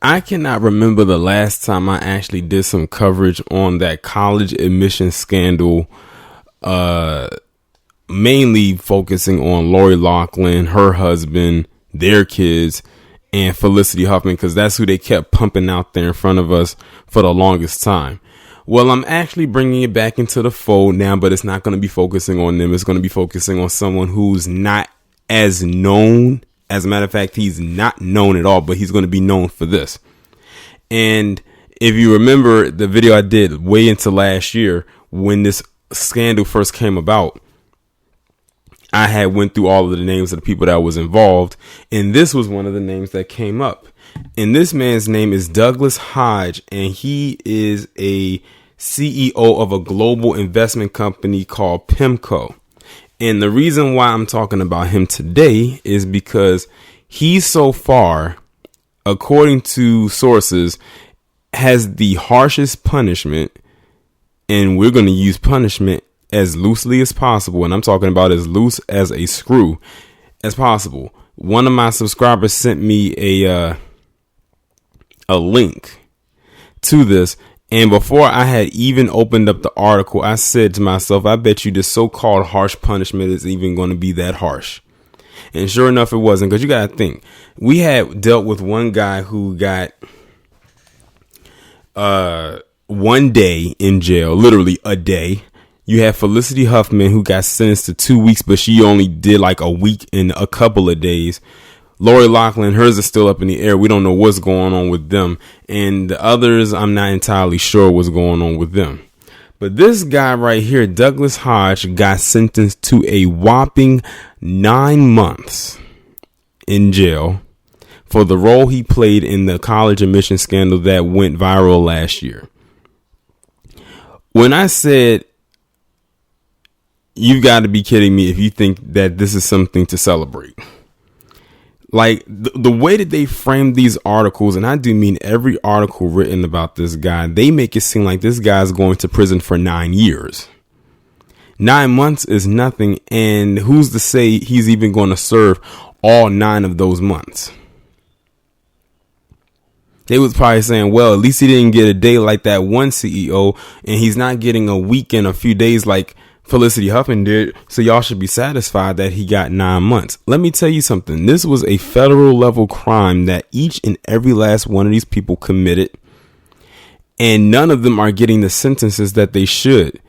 I cannot remember the last time I actually did some coverage on that college admission scandal, mainly focusing on Lori Loughlin, her husband, their kids, and Felicity Huffman, because that's who they kept pumping out there in front of us for the longest time. Well, I'm actually bringing it back into the fold now, but it's not going to be focusing on them. It's going to be focusing on someone who's not as known. As a matter of fact, he's not known at all, but he's going to be known for this. And if you remember the video I did way into last year when this scandal first came about, I had went through all of the names of the people that was involved, and this was one of the names that came up. And this man's name is Douglas Hodge, and he is a CEO of a global investment company called PIMCO. And the reason why I'm talking about him today is because he so far, according to sources, has the harshest punishment. And we're going to use punishment as loosely as possible. And I'm talking about as loose as a screw as possible. One of my subscribers sent me a link to this. And before I had even opened up the article, I said to myself, I bet you this so-called harsh punishment is even going to be that harsh. And sure enough, it wasn't, because you got to think. We had dealt with one guy who got 1 day in jail, literally a day. You had Felicity Huffman, who got sentenced to 2 weeks, but she only did like a week and a couple of days. Lori Loughlin, hers is still up in the air. We don't know what's going on with them. And the others, I'm not entirely sure what's going on with them. But this guy right here, Douglas Hodge, got sentenced to a whopping 9 months in jail for the role he played in the college admission scandal that went viral last year. When I said, you've got to be kidding me if you think that this is something to celebrate. Like the way that they frame these articles, and I do mean every article written about this guy, they make it seem like this guy's going to prison for 9 years. 9 months is nothing. And who's to say he's even going to serve all 9 of those months? They was probably saying, well, at least he didn't get a day like that one CEO, and he's not getting a week and a few days like Felicity Huffman did, so y'all should be satisfied that he got 9 months. Let me tell you something. This was a federal level crime that each and every last one of these people committed, and none of them are getting the sentences that they should.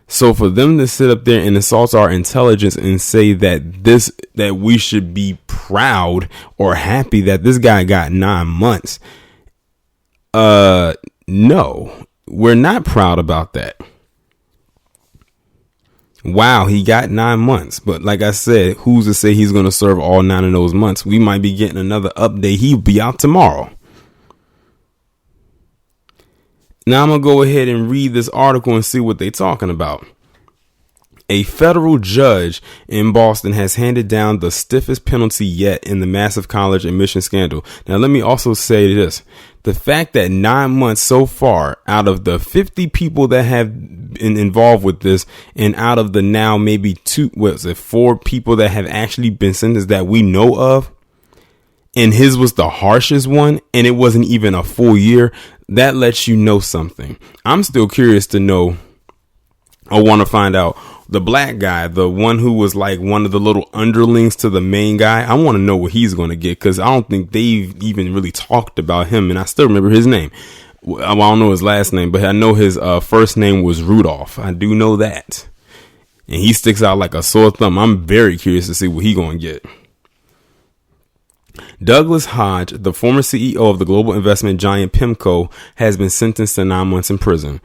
So for them to sit up there and assault our intelligence and say that we should be proud or happy that this guy got 9 months. No, we're not proud about that. Wow, he got 9 months. But like I said, who's to say he's going to serve all 9 of those months? We might be getting another update. He'll be out tomorrow. Now I'm going to go ahead and read this article and see what they're talking about. A federal judge in Boston has handed down the stiffest penalty yet in the massive college admission scandal. Now, let me also say this. The fact that 9 months so far out of the 50 people that have been involved with this, and out of the now maybe 4 people that have actually been sentenced that we know of, and his was the harshest one, and it wasn't even a full year, that lets you know something. I'm still curious to know. I want to find out the black guy, the one who was like one of the little underlings to the main guy. I want to know what he's going to get, because I don't think they've even really talked about him. And I still remember his name. I don't know his last name, but I know his first name was Rudolph. I do know that. And he sticks out like a sore thumb. I'm very curious to see what he's going to get. Douglas Hodge, the former CEO of the global investment giant PIMCO, has been sentenced to 9 months in prison.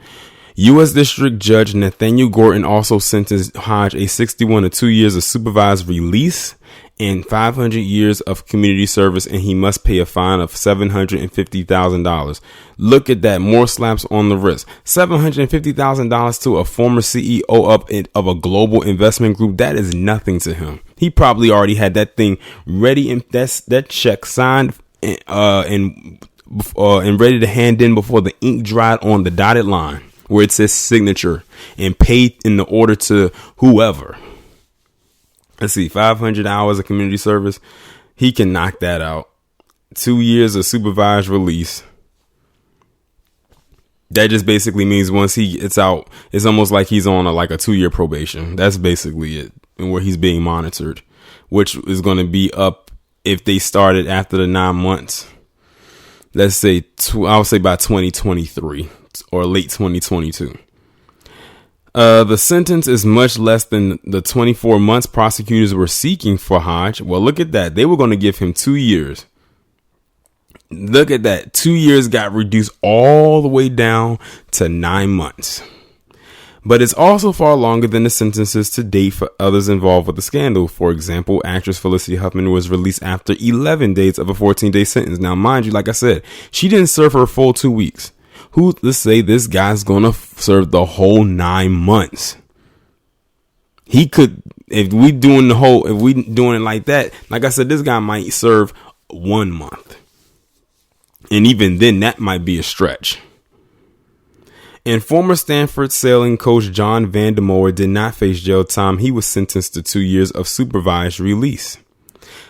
U.S. District Judge Nathaniel Gorton also sentenced Hodge a 61 to 2 years of supervised release and 500 years of community service, and he must pay a fine of $750,000. Look at that. More slaps on the wrist. $750,000 to a former CEO of a global investment group. That is nothing to him. He probably already had that thing ready, and that check signed and ready to hand in before the ink dried on the dotted line, where it says signature, and paid in the order to whoever. Let's see, 500 hours of community service. He can knock that out. 2 years of supervised release. That just basically means once he gets out, it's almost like he's on a 2-year probation. That's basically it, and where he's being monitored, which is going to be up if they started after the 9 months. Let's say, I would say by 2023 or late 2022. The sentence is much less than the 24 months prosecutors were seeking for Hodge. Well, look at that. They were going to give him 2 years. Look at that. 2 years got reduced all the way down to 9 months. But it's also far longer than the sentences to date for others involved with the scandal. For example, actress Felicity Huffman was released after 11 days of a 14-day sentence. Now, mind you, like I said, she didn't serve her full 2 weeks. Who's to say this guy's going to serve the whole 9 months? He could, if we doing it like that, like I said, this guy might serve 1 month. And even then, that might be a stretch. And former Stanford sailing coach John Vandermoor did not face jail time. He was sentenced to 2 years of supervised release.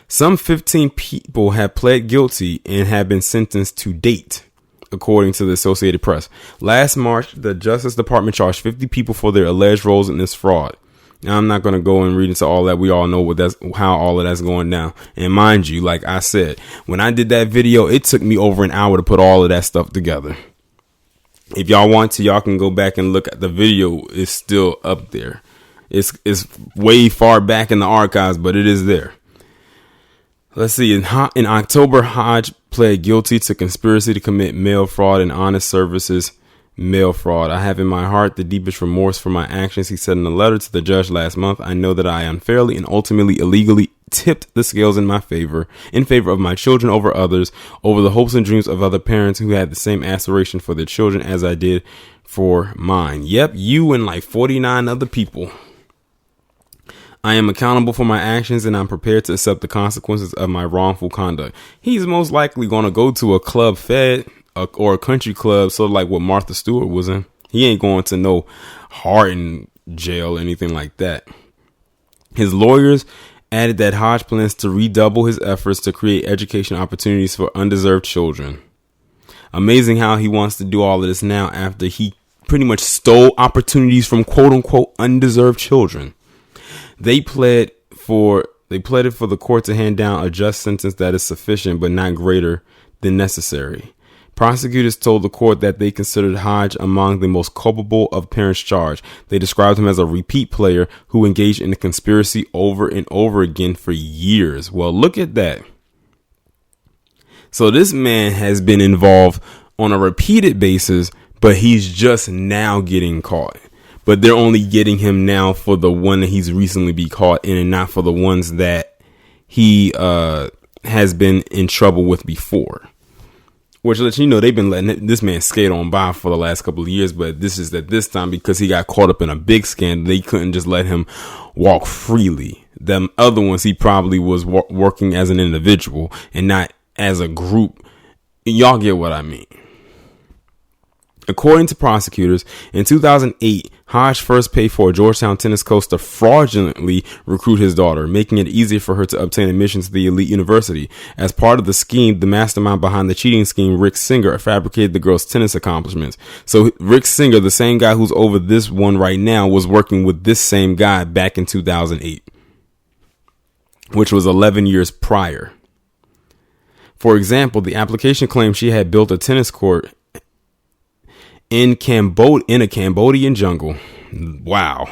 Some 15 people have pled guilty and have been sentenced to date, according to the Associated Press. Last March, the Justice Department charged 50 people for their alleged roles in this fraud. Now, I'm not going to go and read into all that. We all know how all of that's going down. And mind you, like I said, when I did that video, it took me over an hour to put all of that stuff together. If y'all want to, y'all can go back and look at the video. It's still up there. It's way far back in the archives, but it is there. Let's see. In October, Hodge pled guilty to conspiracy to commit mail fraud and honest services mail fraud. I have in my heart the deepest remorse for my actions, he said in a letter to the judge last month. I know that I unfairly and ultimately illegally tipped the scales in favor of my children over others, over the hopes and dreams of other parents who had the same aspiration for their children as I did for mine. Yep, you and 49 other people. I am accountable for my actions and I'm prepared to accept the consequences of my wrongful conduct. He's most likely going to go to a club fed or a country club, sort of like what Martha Stewart was in. He ain't going to no Hardin jail or anything like that. His lawyers added that Hodge plans to redouble his efforts to create education opportunities for undeserved children. Amazing how he wants to do all of this now after he pretty much stole opportunities from quote unquote undeserved children. They pleaded for the court to hand down a just sentence that is sufficient but not greater than necessary. Prosecutors told the court that they considered Hodge among the most culpable of parents charged. They described him as a repeat player who engaged in the conspiracy over and over again for years. Well, look at that. So this man has been involved on a repeated basis, but he's just now getting caught. But they're only getting him now for the one that he's recently been caught in and not for the ones that he has been in trouble with before. Which lets you know they've been letting this man skate on by for the last couple of years. But this is that this time because he got caught up in a big scandal, they couldn't just let him walk freely. Them other ones, he probably was working as an individual and not as a group. Y'all get what I mean. According to prosecutors, in 2008, Hodge first paid for a Georgetown tennis coach to fraudulently recruit his daughter, making it easier for her to obtain admission to the elite university. As part of the scheme, the mastermind behind the cheating scheme, Rick Singer, fabricated the girl's tennis accomplishments. So Rick Singer, the same guy who's over this one right now, was working with this same guy back in 2008, which was 11 years prior. For example, the application claimed she had built a tennis court in a Cambodian jungle. Wow.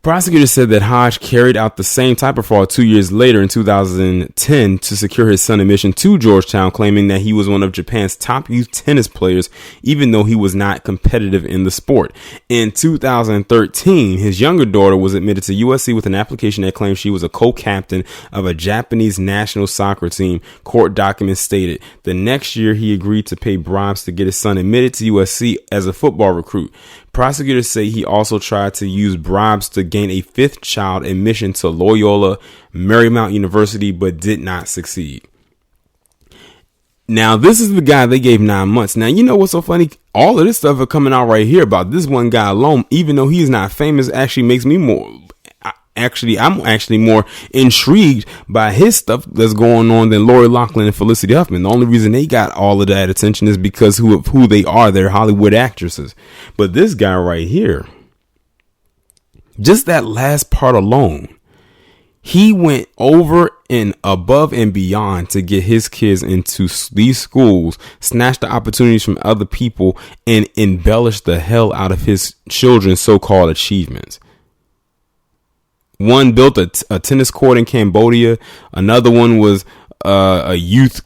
Prosecutors said that Hodge carried out the same type of fraud 2 years later in 2010 to secure his son admission to Georgetown, claiming that he was one of Japan's top youth tennis players, even though he was not competitive in the sport. In 2013, his younger daughter was admitted to USC with an application that claimed she was a co-captain of a Japanese national soccer team, court documents stated. The next year, he agreed to pay bribes to get his son admitted to USC as a football recruit. Prosecutors say he also tried to use bribes to gain a fifth child admission to Loyola Marymount University, but did not succeed. Now, this is the guy they gave 9 months. Now, you know what's so funny? All of this stuff are coming out right here about this one guy alone, even though he's not famous, actually makes me more I'm actually more intrigued by his stuff that's going on than Lori Loughlin and Felicity Huffman. The only reason they got all of that attention is because of who they are. They're Hollywood actresses. But this guy right here, just that last part alone, he went over and above and beyond to get his kids into these schools, snatch the opportunities from other people, and embellish the hell out of his children's so-called achievements. One built a tennis court in Cambodia. Another one was a youth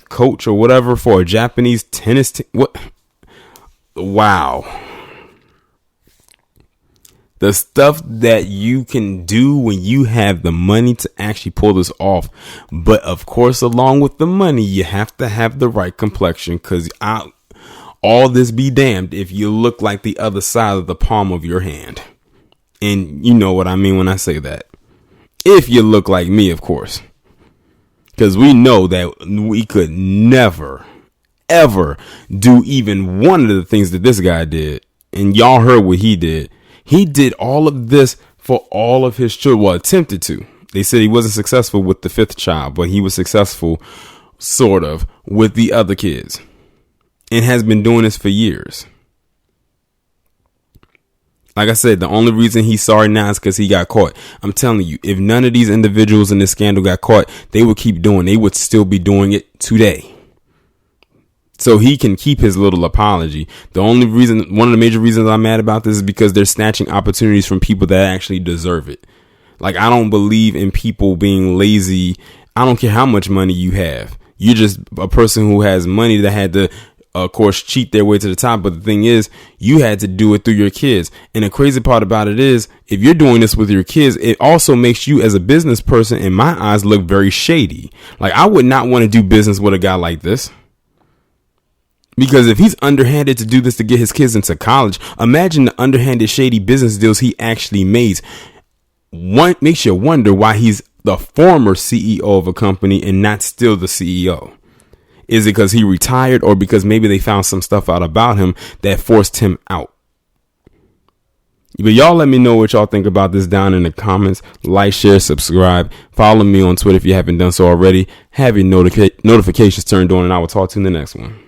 coach or whatever for a Japanese tennis team. What? Wow. The stuff that you can do when you have the money to actually pull this off. But of course, along with the money, you have to have the right complexion, because all this be damned if you look like the other side of the palm of your hand. And you know what I mean when I say that. If you look like me, of course. Because we know that we could never, ever do even one of the things that this guy did. And y'all heard what he did. He did all of this for all of his children. Well, attempted to. They said he wasn't successful with the fifth child, but he was successful, sort of, with the other kids. And has been doing this for years. Like I said, the only reason he's sorry now is because he got caught. I'm telling you, if none of these individuals in this scandal got caught, they would keep doing. They would still be doing it today. So he can keep his little apology. One of the major reasons I'm mad about this is because they're snatching opportunities from people that actually deserve it. Like, I don't believe in people being lazy. I don't care how much money you have. You're just a person who has money that had to, of course, cheat their way to the top. But the thing is, you had to do it through your kids. And the crazy part about it is, if you're doing this with your kids, it also makes you as a business person, in my eyes, look very shady. Like, I would not want to do business with a guy like this. Because if he's underhanded to do this to get his kids into college, imagine the underhanded, shady business deals he actually makes. Makes you wonder why he's the former CEO of a company and not still the CEO. Is it because he retired, or because maybe they found some stuff out about him that forced him out? But y'all let me know what y'all think about this down in the comments. Like, share, subscribe. Follow me on Twitter if you haven't done so already. Have your notifications turned on, and I will talk to you in the next one.